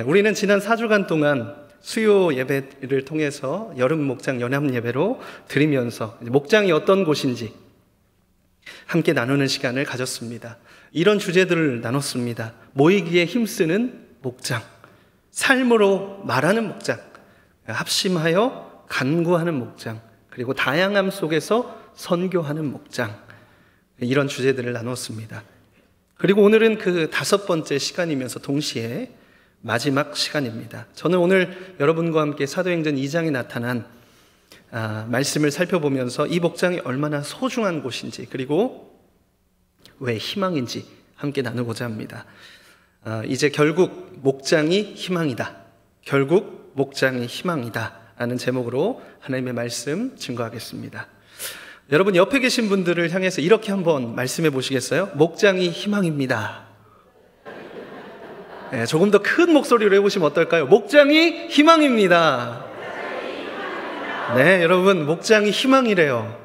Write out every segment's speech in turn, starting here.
우리는 지난 4주간 동안 수요 예배를 통해서 여름 목장 연합 예배로 드리면서 목장이 어떤 곳인지 함께 나누는 시간을 가졌습니다. 이런 주제들을 나눴습니다. 모이기에 힘쓰는 목장, 삶으로 말하는 목장, 합심하여 간구하는 목장, 그리고 다양함 속에서 선교하는 목장, 이런 주제들을 나눴습니다. 그리고 오늘은 그 5번째 시간이면서 동시에 마지막 시간입니다. 저는 오늘 여러분과 함께 사도행전 2장에 나타난 말씀을 살펴보면서 이 목장이 얼마나 소중한 곳인지, 그리고 왜 희망인지 함께 나누고자 합니다. 이제 결국 목장이 희망이다, 결국 목장이 희망이다 라는 제목으로 하나님의 말씀 증거하겠습니다. 여러분 옆에 계신 분들을 향해서 이렇게 한번 말씀해 보시겠어요? 목장이 희망입니다. 네, 조금 더 큰 목소리로 해보시면 어떨까요? 목장이 희망입니다. 네, 여러분 목장이 희망이래요.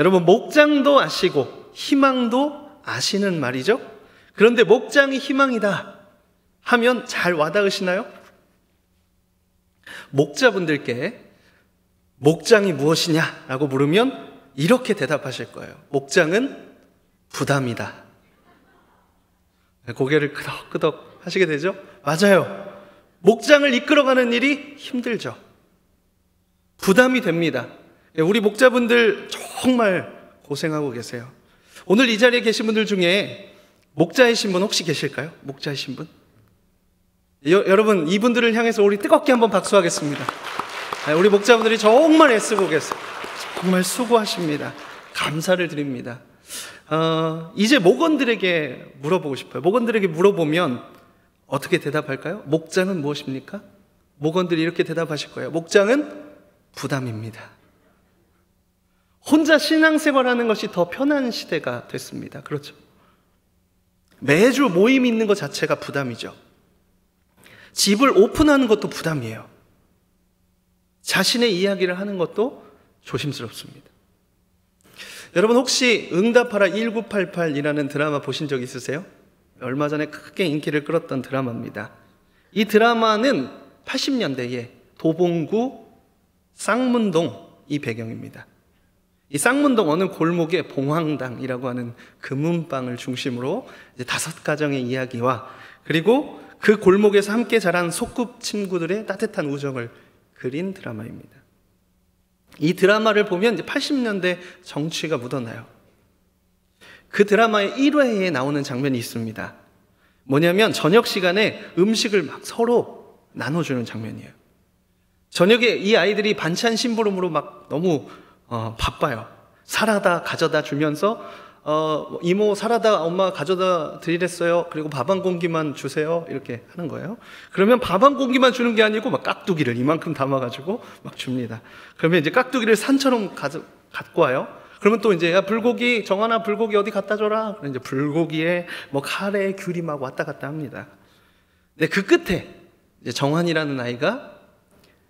여러분 목장도 아시고 희망도 아시는 말이죠. 그런데 목장이 희망이다 하면 잘 와닿으시나요? 목자분들께 목장이 무엇이냐라고 물으면 이렇게 대답하실 거예요. 목장은 부담이다. 고개를 끄덕끄덕 하시게 되죠? 맞아요. 목장을 이끌어가는 일이 힘들죠. 부담이 됩니다. 우리 목자분들 정말 고생하고 계세요. 오늘 이 자리에 계신 분들 중에 목자이신 분 혹시 계실까요? 목자이신 분? 여러분 이분들을 향해서 우리 뜨겁게 한번 박수하겠습니다. 우리 목자분들이 정말 애쓰고 계세요. 정말 수고하십니다. 감사를 드립니다. 이제 목원들에게 물어보고 싶어요. 목원들에게 물어보면 어떻게 대답할까요? 목장은 무엇입니까? 목원들이 이렇게 대답하실 거예요. 목장은 부담입니다. 혼자 신앙생활하는 것이 더 편한 시대가 됐습니다. 그렇죠? 매주 모임 있는 것 자체가 부담이죠. 집을 오픈하는 것도 부담이에요. 자신의 이야기를 하는 것도 조심스럽습니다. 여러분 혹시 응답하라 1988이라는 드라마 보신 적 있으세요? 얼마 전에 크게 인기를 끌었던 드라마입니다. 이 드라마는 80년대에 도봉구 쌍문동이 배경입니다. 이 쌍문동 어느 골목에 봉황당이라고 하는 금은방을 중심으로 이제 5가정의 이야기와 그리고 그 골목에서 함께 자란 소꿉친구들의 따뜻한 우정을 그린 드라마입니다. 이 드라마를 보면 이제 80년대 정취가 묻어나요. 그 드라마의 1회에 나오는 장면이 있습니다. 뭐냐면 저녁 시간에 음식을 막 서로 나눠주는 장면이에요. 저녁에 이 아이들이 반찬 심부름으로 막 너무 바빠요. 사라다 가져다 주면서 이모 사라다 엄마 가져다 드리랬어요. 그리고 밥 한 공기만 주세요. 이렇게 하는 거예요. 그러면 밥 한 공기만 주는 게 아니고 막 깍두기를 이만큼 담아가지고 막 줍니다. 그러면 이제 깍두기를 산처럼 갖고 와요. 그러면 또 이제 야 불고기 정하나 불고기 어디 갖다 줘라. 그럼 이제 불고기에 뭐 카레 귤이 막 왔다 갔다 합니다. 근데 그 끝에 이제 정한이라는 아이가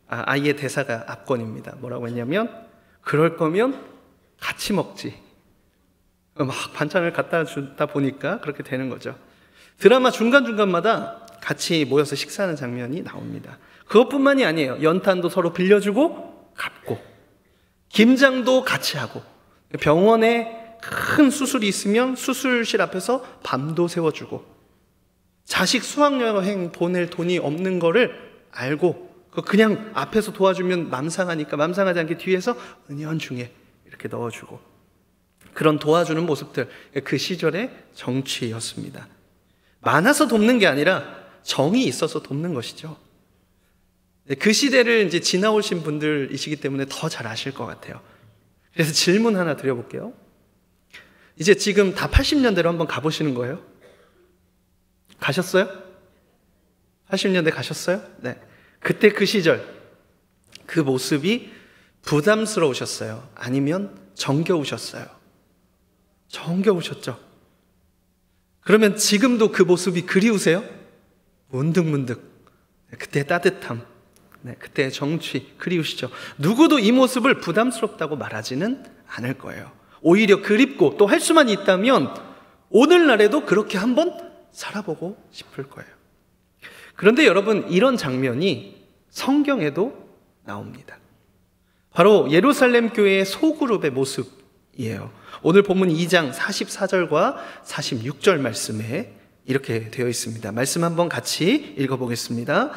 아이의 대사가 압권입니다. 뭐라고 했냐면 그럴 거면 같이 먹지. 막 반찬을 갖다 주다 보니까 그렇게 되는 거죠. 드라마 중간중간마다 같이 모여서 식사하는 장면이 나옵니다. 그것뿐만이 아니에요. 연탄도 서로 빌려주고 갚고 김장도 같이 하고 병원에 큰 수술이 있으면 수술실 앞에서 밤도 새워주고 자식 수학여행 보낼 돈이 없는 거를 알고 그냥 앞에서 도와주면 맘상하니까 맘상하지 않게 뒤에서 은연중에 이렇게 넣어주고 그런 도와주는 모습들, 그 시절의 정치였습니다. 많아서 돕는 게 아니라 정이 있어서 돕는 것이죠. 그 시대를 이제 지나오신 분들이시기 때문에 더 잘 아실 것 같아요. 그래서 질문 하나 드려볼게요. 이제 지금 다 80년대로 한번 가보시는 거예요? 가셨어요? 80년대 가셨어요? 네. 그때 그 시절, 그 모습이 부담스러우셨어요? 아니면 정겨우셨어요? 정겨우셨죠? 그러면 지금도 그 모습이 그리우세요? 문득문득 그때의 따뜻함, 그때의 정취 그리우시죠? 누구도 이 모습을 부담스럽다고 말하지는 않을 거예요. 오히려 그립고 또 할 수만 있다면 오늘날에도 그렇게 한번 살아보고 싶을 거예요. 그런데 여러분, 이런 장면이 성경에도 나옵니다. 바로 예루살렘 교회의 소그룹의 모습이에요. 오늘 본문 2장 44절과 46절 말씀에 이렇게 되어 있습니다. 말씀 한번 같이 읽어보겠습니다.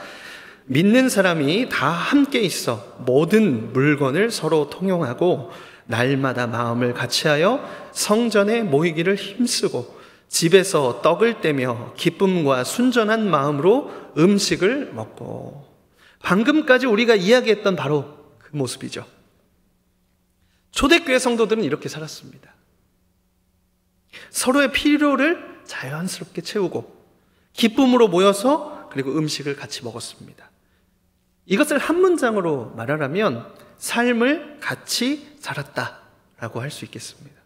믿는 사람이 다 함께 있어 모든 물건을 서로 통용하고 날마다 마음을 같이하여 성전에 모이기를 힘쓰고 집에서 떡을 떼며 기쁨과 순전한 마음으로 음식을 먹고. 방금까지 우리가 이야기했던 바로 그 모습이죠. 초대교회 성도들은 이렇게 살았습니다. 서로의 필요를 자연스럽게 채우고 기쁨으로 모여서 그리고 음식을 같이 먹었습니다. 이것을 한 문장으로 말하라면 삶을 같이 살았다라고 할 수 있겠습니다.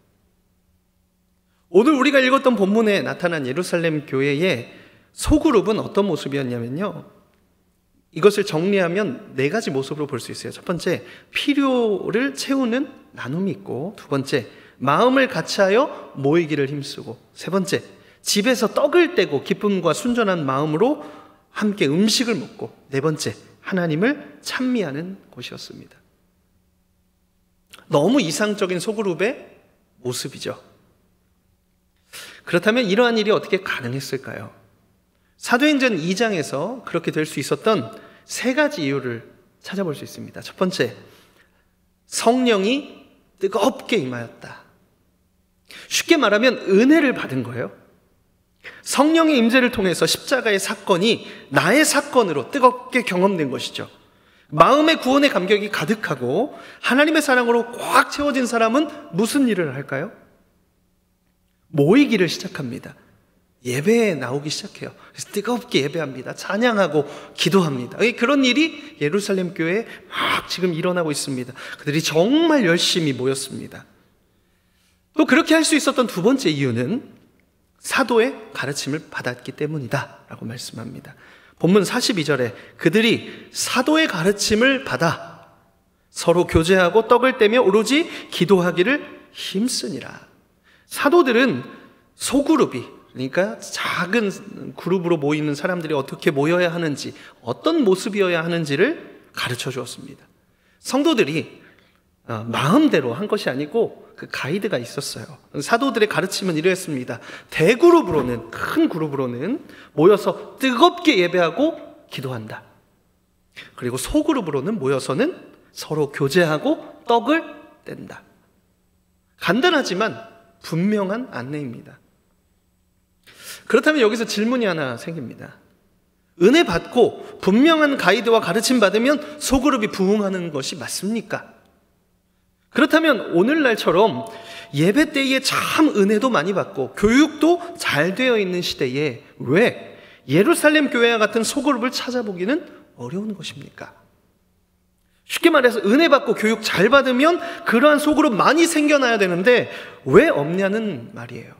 오늘 우리가 읽었던 본문에 나타난 예루살렘 교회의 소그룹은 어떤 모습이었냐면요, 이것을 정리하면 4가지 모습으로 볼 수 있어요. 첫 번째, 필요를 채우는 나눔이 있고, 두 번째, 마음을 같이하여 모이기를 힘쓰고, 세 번째, 집에서 떡을 떼고 기쁨과 순전한 마음으로 함께 음식을 먹고, 네 번째, 하나님을 찬미하는 곳이었습니다. 너무 이상적인 소그룹의 모습이죠. 그렇다면 이러한 일이 어떻게 가능했을까요? 사도행전 2장에서 그렇게 될 수 있었던 3가지 이유를 찾아볼 수 있습니다. 첫 번째, 성령이 뜨겁게 임하였다. 쉽게 말하면 은혜를 받은 거예요. 성령의 임재를 통해서 십자가의 사건이 나의 사건으로 뜨겁게 경험된 것이죠. 마음의 구원의 감격이 가득하고 하나님의 사랑으로 꽉 채워진 사람은 무슨 일을 할까요? 모이기를 시작합니다. 예배에 나오기 시작해요. 그래서 뜨겁게 예배합니다. 찬양하고 기도합니다. 그런 일이 예루살렘 교회에 막 지금 일어나고 있습니다. 그들이 정말 열심히 모였습니다. 또 그렇게 할 수 있었던 두 번째 이유는 사도의 가르침을 받았기 때문이다 라고 말씀합니다. 본문 42절에 그들이 사도의 가르침을 받아 서로 교제하고 떡을 떼며 오로지 기도하기를 힘쓰니라. 사도들은 소그룹이, 그러니까 작은 그룹으로 모이는 사람들이 어떻게 모여야 하는지, 어떤 모습이어야 하는지를 가르쳐 주었습니다. 성도들이 마음대로 한 것이 아니고 그 가이드가 있었어요. 사도들의 가르침은 이러했습니다. 대그룹으로는, 큰 그룹으로는 모여서 뜨겁게 예배하고 기도한다. 그리고 소그룹으로는 모여서는 서로 교제하고 떡을 뗀다. 간단하지만 분명한 안내입니다. 그렇다면 여기서 질문이 하나 생깁니다. 은혜 받고 분명한 가이드와 가르침 받으면 소그룹이 부흥하는 것이 맞습니까? 그렇다면 오늘날처럼 예배 때에 참 은혜도 많이 받고 교육도 잘 되어 있는 시대에 왜 예루살렘 교회와 같은 소그룹을 찾아보기는 어려운 것입니까? 쉽게 말해서 은혜 받고 교육 잘 받으면 그러한 소그룹 많이 생겨나야 되는데 왜 없냐는 말이에요.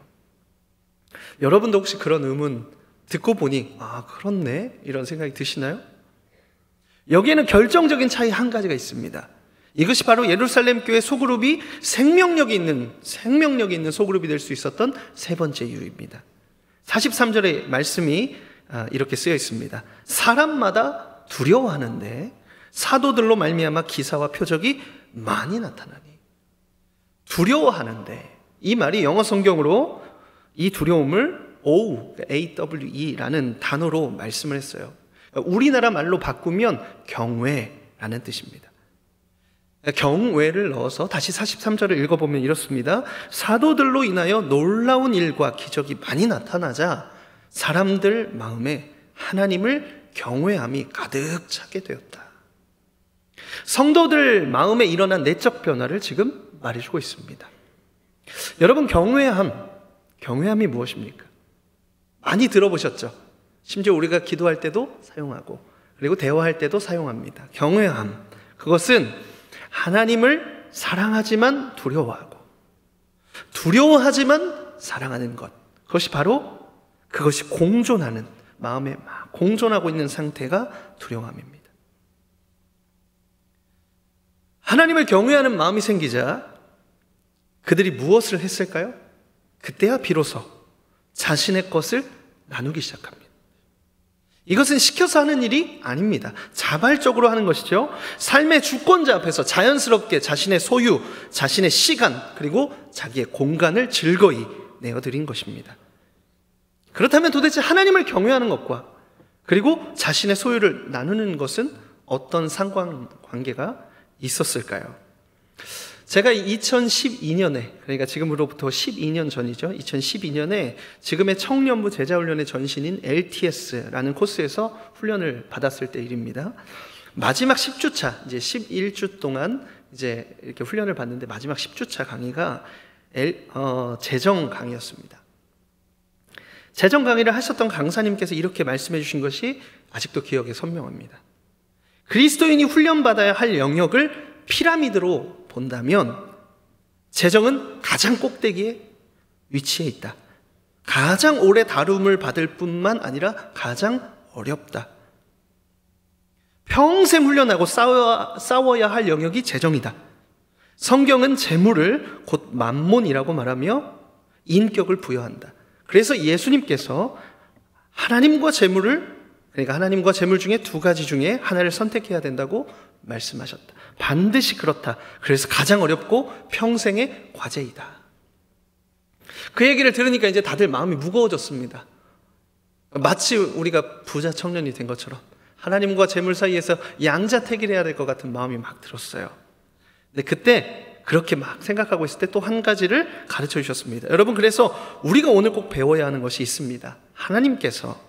여러분도 혹시 그런 의문 듣고 보니 그렇네 이런 생각이 드시나요? 여기에는 결정적인 차이 한 가지가 있습니다. 이것이 바로 예루살렘 교회 소그룹이 생명력이 있는 소그룹이 될 수 있었던 세 번째 이유입니다. 43절의 말씀이 이렇게 쓰여 있습니다. 사람마다 두려워하는데 사도들로 말미암아 기사와 표적이 많이 나타나니. 두려워하는데, 이 말이 영어 성경으로 이 두려움을 AWE라는 단어로 말씀을 했어요. 우리나라 말로 바꾸면 경외라는 뜻입니다. 경외를 넣어서 다시 43절을 읽어보면 이렇습니다. 사도들로 인하여 놀라운 일과 기적이 많이 나타나자 사람들 마음에 하나님을 경외함이 가득 차게 되었다. 성도들 마음에 일어난 내적 변화를 지금 말해주고 있습니다. 여러분, 경외함이 무엇입니까? 많이 들어보셨죠? 심지어 우리가 기도할 때도 사용하고 그리고 대화할 때도 사용합니다. 경외함, 그것은 하나님을 사랑하지만 두려워하고 두려워하지만 사랑하는 것, 그것이 공존하는, 마음에 막 공존하고 있는 상태가 두려움입니다. 하나님을 경외하는 마음이 생기자 그들이 무엇을 했을까요? 그때야 비로소 자신의 것을 나누기 시작합니다. 이것은 시켜서 하는 일이 아닙니다. 자발적으로 하는 것이죠. 삶의 주권자 앞에서 자연스럽게 자신의 소유, 자신의 시간, 그리고 자기의 공간을 즐거이 내어드린 것입니다. 그렇다면 도대체 하나님을 경외하는 것과 그리고 자신의 소유를 나누는 것은 어떤 상관관계가 있었을까요? 제가 2012년에, 그러니까 지금으로부터 12년 전이죠. 2012년에 지금의 청년부 제자훈련의 전신인 LTS라는 코스에서 훈련을 받았을 때 일입니다. 마지막 10주차, 이제 11주 동안 이제 이렇게 훈련을 받는데 마지막 10주차 강의가 재정 강의였습니다. 재정 강의를 하셨던 강사님께서 이렇게 말씀해 주신 것이 아직도 기억에 선명합니다. 그리스도인이 훈련받아야 할 영역을 피라미드로 본다면 재정은 가장 꼭대기에 위치해 있다. 가장 오래 다룸을 받을 뿐만 아니라 가장 어렵다. 평생 훈련하고 싸워야 할 영역이 재정이다. 성경은 재물을 곧 만몬이라고 말하며 인격을 부여한다. 그래서 예수님께서 하나님과 재물을, 그러니까 하나님과 재물 중에 두 가지 중에 하나를 선택해야 된다고 말씀하셨다. 반드시 그렇다. 그래서 가장 어렵고 평생의 과제이다. 그 얘기를 들으니까 이제 다들 마음이 무거워졌습니다. 마치 우리가 부자 청년이 된 것처럼 하나님과 재물 사이에서 양자택일해야 될 것 같은 마음이 막 들었어요. 근데 그때 그렇게 막 생각하고 있을 때 또 한 가지를 가르쳐 주셨습니다. 여러분, 그래서 우리가 오늘 꼭 배워야 하는 것이 있습니다. 하나님께서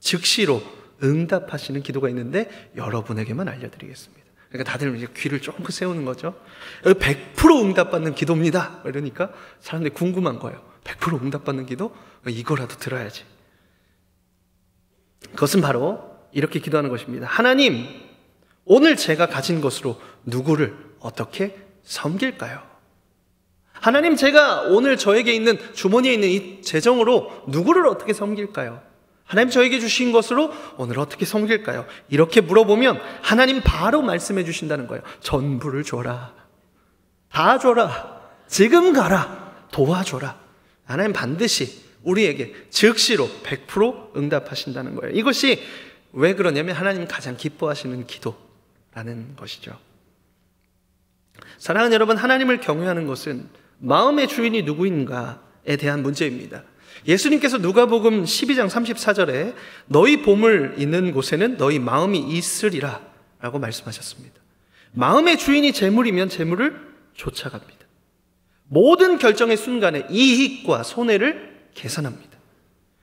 즉시로 응답하시는 기도가 있는데 여러분에게만 알려드리겠습니다. 그러니까 다들 이제 귀를 쫑긋 세우는 거죠. 100% 응답받는 기도입니다. 이러니까 사람들이 궁금한 거예요. 100% 응답받는 기도? 이거라도 들어야지. 그것은 바로 이렇게 기도하는 것입니다. 하나님, 오늘 제가 가진 것으로 누구를 어떻게 섬길까요? 하나님, 제가 오늘 저에게 있는 주머니에 있는 이 재정으로 누구를 어떻게 섬길까요? 하나님, 저에게 주신 것으로 오늘 어떻게 섬길까요? 이렇게 물어보면 하나님 바로 말씀해 주신다는 거예요. 전부를 줘라. 다 줘라. 지금 가라. 도와줘라. 하나님 반드시 우리에게 즉시로 100% 응답하신다는 거예요. 이것이 왜 그러냐면 하나님 가장 기뻐하시는 기도라는 것이죠. 사랑하는 여러분, 하나님을 경외하는 것은 마음의 주인이 누구인가에 대한 문제입니다. 예수님께서 누가복음 12장 34절에 너희 보물 있는 곳에는 너희 마음이 있으리라 라고 말씀하셨습니다. 마음의 주인이 재물이면 재물을 쫓아갑니다. 모든 결정의 순간에 이익과 손해를 계산합니다.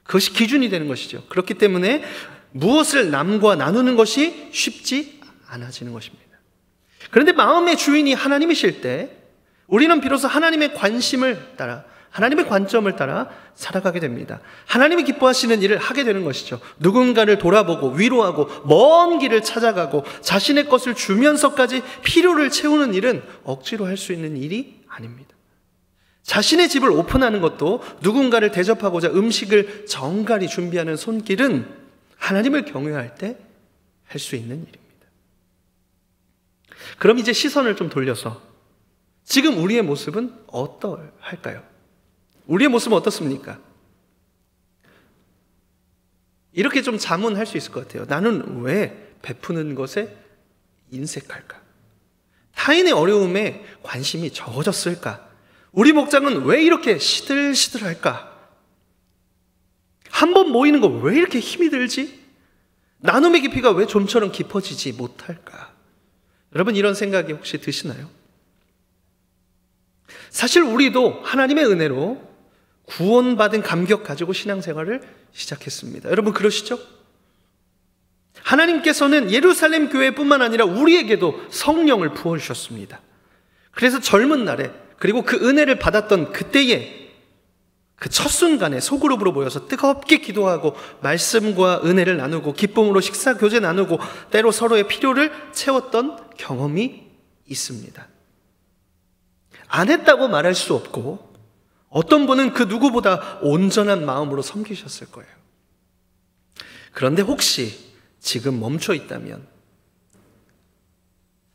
그것이 기준이 되는 것이죠. 그렇기 때문에 무엇을 남과 나누는 것이 쉽지 않아지는 것입니다. 그런데 마음의 주인이 하나님이실 때 우리는 비로소 하나님의 관심을 따라, 하나님의 관점을 따라 살아가게 됩니다. 하나님이 기뻐하시는 일을 하게 되는 것이죠. 누군가를 돌아보고 위로하고 먼 길을 찾아가고 자신의 것을 주면서까지 필요를 채우는 일은 억지로 할 수 있는 일이 아닙니다. 자신의 집을 오픈하는 것도 누군가를 대접하고자 음식을 정갈히 준비하는 손길은 하나님을 경외할 때 할 수 있는 일입니다. 그럼 이제 시선을 좀 돌려서 지금 우리의 모습은 어떠할까요? 우리의 모습은 어떻습니까? 이렇게 좀 자문할 수 있을 것 같아요. 나는 왜 베푸는 것에 인색할까? 타인의 어려움에 관심이 적어졌을까? 우리 목장은 왜 이렇게 시들시들할까? 한 번 모이는 거 왜 이렇게 힘이 들지? 나눔의 깊이가 왜 좀처럼 깊어지지 못할까? 여러분, 이런 생각이 혹시 드시나요? 사실 우리도 하나님의 은혜로 구원받은 감격 가지고 신앙생활을 시작했습니다. 여러분, 그러시죠? 하나님께서는 예루살렘 교회뿐만 아니라 우리에게도 성령을 부어주셨습니다. 그래서 젊은 날에, 그리고 그 은혜를 받았던 그때에 그 첫 순간에 소그룹으로 모여서 뜨겁게 기도하고 말씀과 은혜를 나누고 기쁨으로 식사 교제 나누고 때로 서로의 필요를 채웠던 경험이 있습니다. 안 했다고 말할 수 없고 어떤 분은 그 누구보다 온전한 마음으로 섬기셨을 거예요. 그런데 혹시 지금 멈춰 있다면,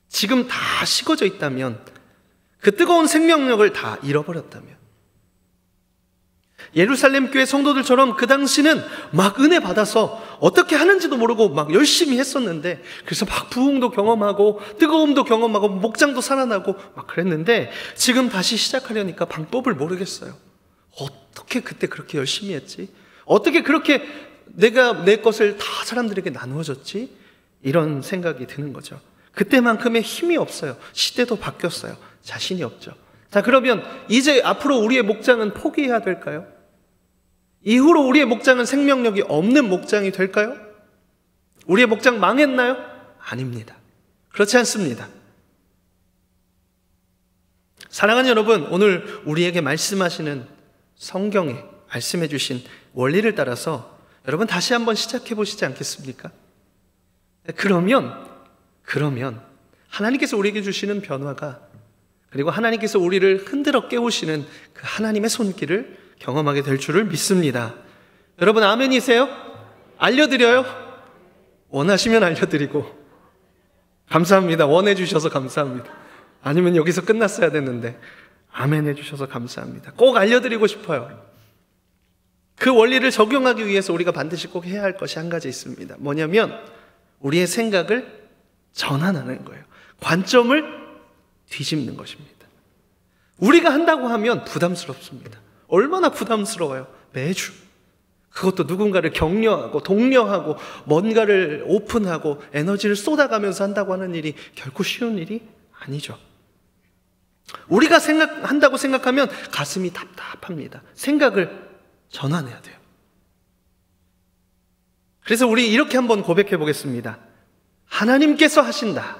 지금 다 식어져 있다면, 그 뜨거운 생명력을 다 잃어버렸다면, 예루살렘 교회 성도들처럼 그 당시는 막 은혜 받아서 어떻게 하는지도 모르고 막 열심히 했었는데, 그래서 막 부흥도 경험하고 뜨거움도 경험하고 목장도 살아나고 막 그랬는데, 지금 다시 시작하려니까 방법을 모르겠어요. 어떻게 그때 그렇게 열심히 했지? 어떻게 그렇게 내가 내 것을 다 사람들에게 나누어줬지? 이런 생각이 드는 거죠. 그때만큼의 힘이 없어요. 시대도 바뀌었어요. 자신이 없죠. 자, 그러면 이제 앞으로 우리의 목장은 포기해야 될까요? 이후로 우리의 목장은 생명력이 없는 목장이 될까요? 우리의 목장 망했나요? 아닙니다. 그렇지 않습니다. 사랑하는 여러분, 오늘 우리에게 말씀하시는 성경에 말씀해 주신 원리를 따라서 여러분 다시 한번 시작해 보시지 않겠습니까? 그러면 하나님께서 우리에게 주시는 변화가, 그리고 하나님께서 우리를 흔들어 깨우시는 그 하나님의 손길을 경험하게 될 줄을 믿습니다. 여러분 아멘이세요? 알려드려요? 원하시면 알려드리고. 감사합니다. 원해 주셔서 감사합니다. 아니면 여기서 끝났어야 됐는데 아멘 해주셔서 감사합니다. 꼭 알려드리고 싶어요. 그 원리를 적용하기 위해서 우리가 반드시 꼭 해야 할 것이 한 가지 있습니다. 뭐냐면 우리의 생각을 전환하는 거예요. 관점을 뒤집는 것입니다. 우리가 한다고 하면 부담스럽습니다. 얼마나 부담스러워요. 매주 그것도 누군가를 격려하고 독려하고 뭔가를 오픈하고 에너지를 쏟아가면서 한다고 하는 일이 결코 쉬운 일이 아니죠. 우리가 한다고 생각하면 가슴이 답답합니다. 생각을 전환해야 돼요. 그래서 우리 이렇게 한번 고백해 보겠습니다. 하나님께서 하신다.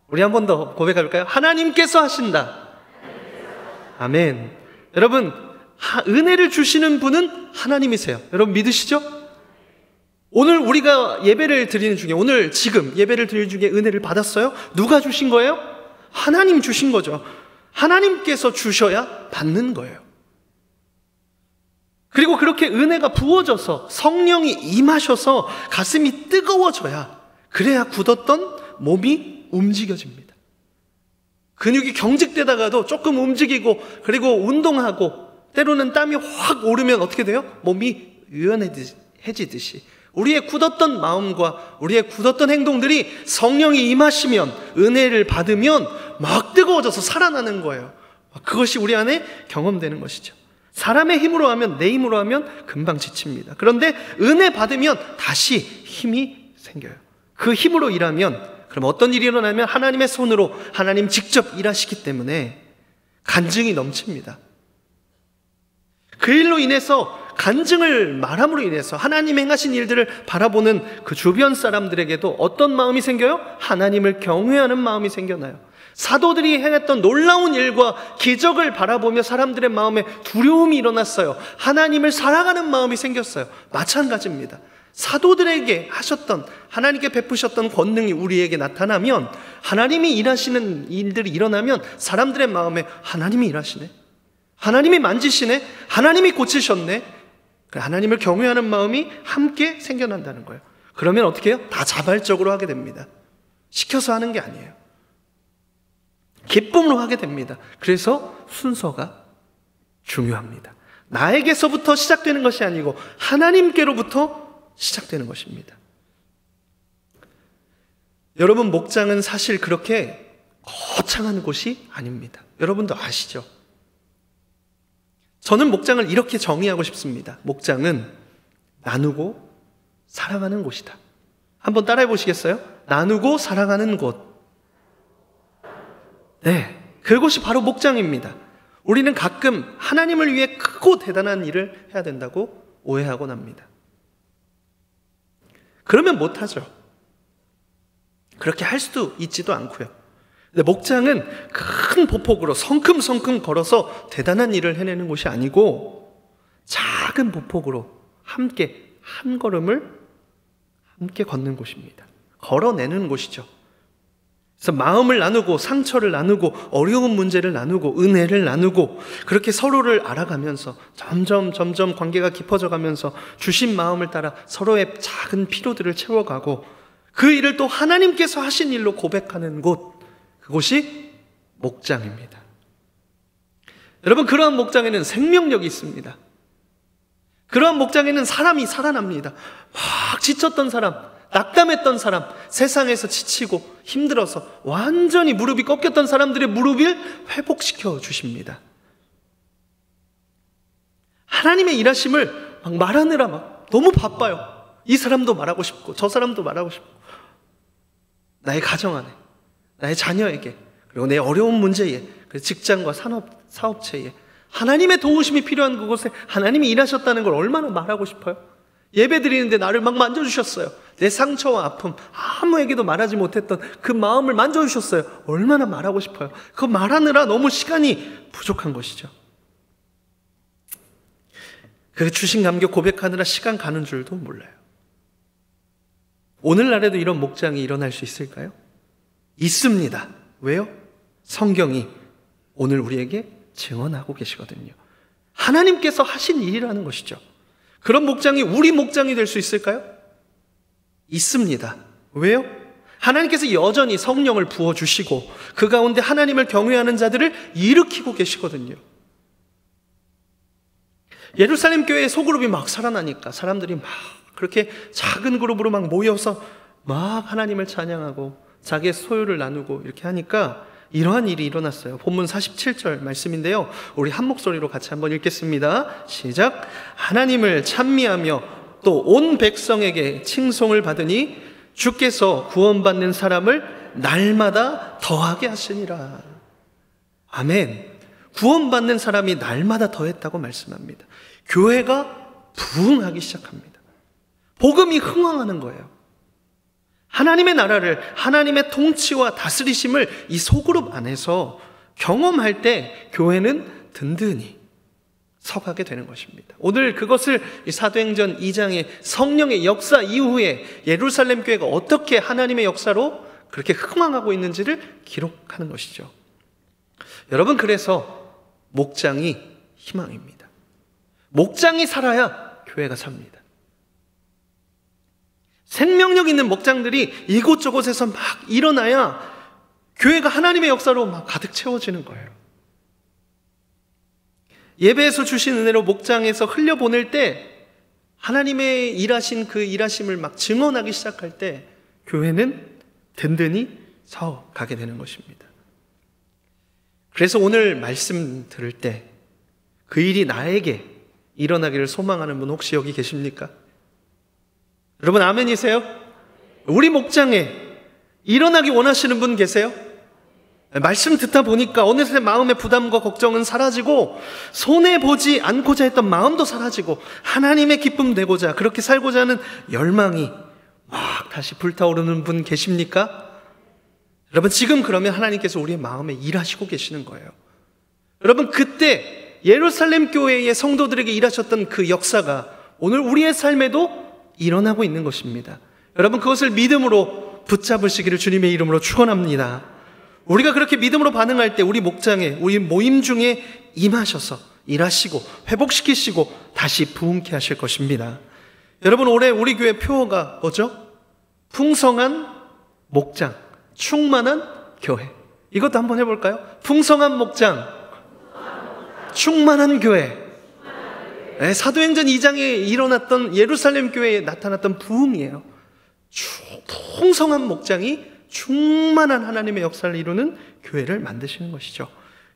우리 한 번 더 고백할까요? 하나님께서 하신다. 아멘. 여러분, 은혜를 주시는 분은 하나님이세요. 여러분 믿으시죠? 오늘 우리가 예배를 드리는 중에, 오늘 지금 예배를 드리는 중에 은혜를 받았어요? 누가 주신 거예요? 하나님 주신 거죠. 하나님께서 주셔야 받는 거예요. 그리고 그렇게 은혜가 부어져서 성령이 임하셔서 가슴이 뜨거워져야, 그래야 굳었던 몸이 움직여집니다. 근육이 경직되다가도 조금 움직이고 그리고 운동하고 때로는 땀이 확 오르면 어떻게 돼요? 몸이 유연해지듯이 우리의 굳었던 마음과 우리의 굳었던 행동들이 성령이 임하시면, 은혜를 받으면 막 뜨거워져서 살아나는 거예요. 그것이 우리 안에 경험되는 것이죠. 사람의 힘으로 하면, 내 힘으로 하면 금방 지칩니다. 그런데 은혜 받으면 다시 힘이 생겨요. 그 힘으로 일하면, 그럼 어떤 일이 일어나면 하나님의 손으로 하나님 직접 일하시기 때문에 간증이 넘칩니다. 그 일로 인해서, 간증을 말함으로 인해서 하나님 행하신 일들을 바라보는 그 주변 사람들에게도 어떤 마음이 생겨요? 하나님을 경외하는 마음이 생겨나요. 사도들이 행했던 놀라운 일과 기적을 바라보며 사람들의 마음에 두려움이 일어났어요. 하나님을 사랑하는 마음이 생겼어요. 마찬가지입니다. 사도들에게 하셨던, 하나님께 베푸셨던 권능이 우리에게 나타나면, 하나님이 일하시는 일들이 일어나면 사람들의 마음에 하나님이 일하시네, 하나님이 만지시네, 하나님이 고치셨네, 하나님을 경외하는 마음이 함께 생겨난다는 거예요. 그러면 어떻게 해요? 다 자발적으로 하게 됩니다. 시켜서 하는 게 아니에요. 기쁨으로 하게 됩니다. 그래서 순서가 중요합니다. 나에게서부터 시작되는 것이 아니고 하나님께로부터 시작되는 것입니다. 여러분, 목장은 사실 그렇게 거창한 곳이 아닙니다. 여러분도 아시죠? 저는 목장을 이렇게 정의하고 싶습니다. 목장은 나누고 사랑하는 곳이다. 한번 따라해 보시겠어요? 나누고 사랑하는 곳. 네, 그것이 바로 목장입니다. 우리는 가끔 하나님을 위해 크고 대단한 일을 해야 된다고 오해하곤 합니다. 그러면 못하죠. 그렇게 할 수도 있지도 않고요. 근데 목장은 큰 보폭으로 성큼성큼 걸어서 대단한 일을 해내는 곳이 아니고, 작은 보폭으로 함께 한 걸음을 함께 걷는 곳입니다. 걸어내는 곳이죠. 그래서 마음을 나누고 상처를 나누고 어려운 문제를 나누고 은혜를 나누고, 그렇게 서로를 알아가면서 점점 관계가 깊어져 가면서 주신 마음을 따라 서로의 작은 필요들을 채워가고, 그 일을 또 하나님께서 하신 일로 고백하는 곳, 그곳이 목장입니다. 여러분, 그러한 목장에는 생명력이 있습니다. 그러한 목장에는 사람이 살아납니다. 막 지쳤던 사람, 낙담했던 사람, 세상에서 지치고 힘들어서 완전히 무릎이 꺾였던 사람들의 무릎을 회복시켜 주십니다. 하나님의 일하심을 막 말하느라 막 너무 바빠요. 이 사람도 말하고 싶고 저 사람도 말하고 싶고, 나의 가정 안에, 나의 자녀에게, 그리고 내 어려운 문제에, 직장과 사업체에 하나님의 도우심이 필요한 그곳에 하나님이 일하셨다는 걸 얼마나 말하고 싶어요. 예배 드리는데 나를 막 만져주셨어요. 내 상처와 아픔, 아무에게도 말하지 못했던 그 마음을 만져주셨어요. 얼마나 말하고 싶어요. 그거 말하느라 너무 시간이 부족한 것이죠. 그 주신 감격 고백하느라 시간 가는 줄도 몰라요. 오늘날에도 이런 목장이 일어날 수 있을까요? 있습니다. 왜요? 성경이 오늘 우리에게 증언하고 계시거든요. 하나님께서 하신 일이라는 것이죠. 그런 목장이 우리 목장이 될 수 있을까요? 있습니다. 왜요? 하나님께서 여전히 성령을 부어주시고 그 가운데 하나님을 경외하는 자들을 일으키고 계시거든요. 예루살렘 교회의 소그룹이 막 살아나니까 사람들이 막 그렇게 작은 그룹으로 막 모여서 막 하나님을 찬양하고 자기의 소유를 나누고 이렇게 하니까 이러한 일이 일어났어요. 본문 47절 말씀인데요, 우리 한 목소리로 같이 한번 읽겠습니다. 시작. 하나님을 찬미하며 또 온 백성에게 칭송을 받으니 주께서 구원받는 사람을 날마다 더하게 하시니라. 아멘. 구원받는 사람이 날마다 더했다고 말씀합니다. 교회가 부흥하기 시작합니다. 복음이 흥왕하는 거예요. 하나님의 나라를, 하나님의 통치와 다스리심을 이 소그룹 안에서 경험할 때 교회는 든든히 서가게 되는 것입니다. 오늘 그것을 사도행전 2장의 성령의 역사 이후에 예루살렘 교회가 어떻게 하나님의 역사로 그렇게 흥왕하고 있는지를 기록하는 것이죠. 여러분, 그래서 목장이 희망입니다. 목장이 살아야 교회가 삽니다. 생명력 있는 목장들이 이곳저곳에서 막 일어나야 교회가 하나님의 역사로 막 가득 채워지는 거예요. 예배에서 주신 은혜로 목장에서 흘려보낼 때 하나님의 일하신 그 일하심을 막 증언하기 시작할 때 교회는 든든히 서가게 되는 것입니다. 그래서 오늘 말씀 들을 때 그 일이 나에게 일어나기를 소망하는 분 혹시 여기 계십니까? 여러분 아멘이세요? 우리 목장에 일어나기 원하시는 분 계세요? 말씀 듣다 보니까 어느새 마음의 부담과 걱정은 사라지고 손해보지 않고자 했던 마음도 사라지고 하나님의 기쁨 되고자 그렇게 살고자 하는 열망이 막 다시 불타오르는 분 계십니까? 여러분, 지금 그러면 하나님께서 우리의 마음에 일하시고 계시는 거예요. 여러분, 그때 예루살렘 교회의 성도들에게 일하셨던 그 역사가 오늘 우리의 삶에도 일어나고 있는 것입니다. 여러분, 그것을 믿음으로 붙잡으시기를 주님의 이름으로 축원합니다. 우리가 그렇게 믿음으로 반응할 때 우리 목장에, 우리 모임 중에 임하셔서 일하시고 회복시키시고 다시 부흥케 하실 것입니다. 여러분, 올해 우리 교회 표어가 뭐죠? 풍성한 목장, 충만한 교회. 이것도 한번 해볼까요? 풍성한 목장, 충만한 교회. 네, 사도행전 2장에 일어났던 예루살렘 교회에 나타났던 부흥이에요. 풍성한 목장이 충만한 하나님의 역사를 이루는 교회를 만드시는 것이죠.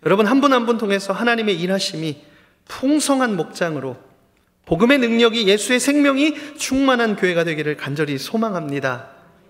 여러분, 한 분 한 분 통해서 하나님의 일하심이 풍성한 목장으로 복음의 능력이, 예수의 생명이 충만한 교회가 되기를 간절히 소망합니다.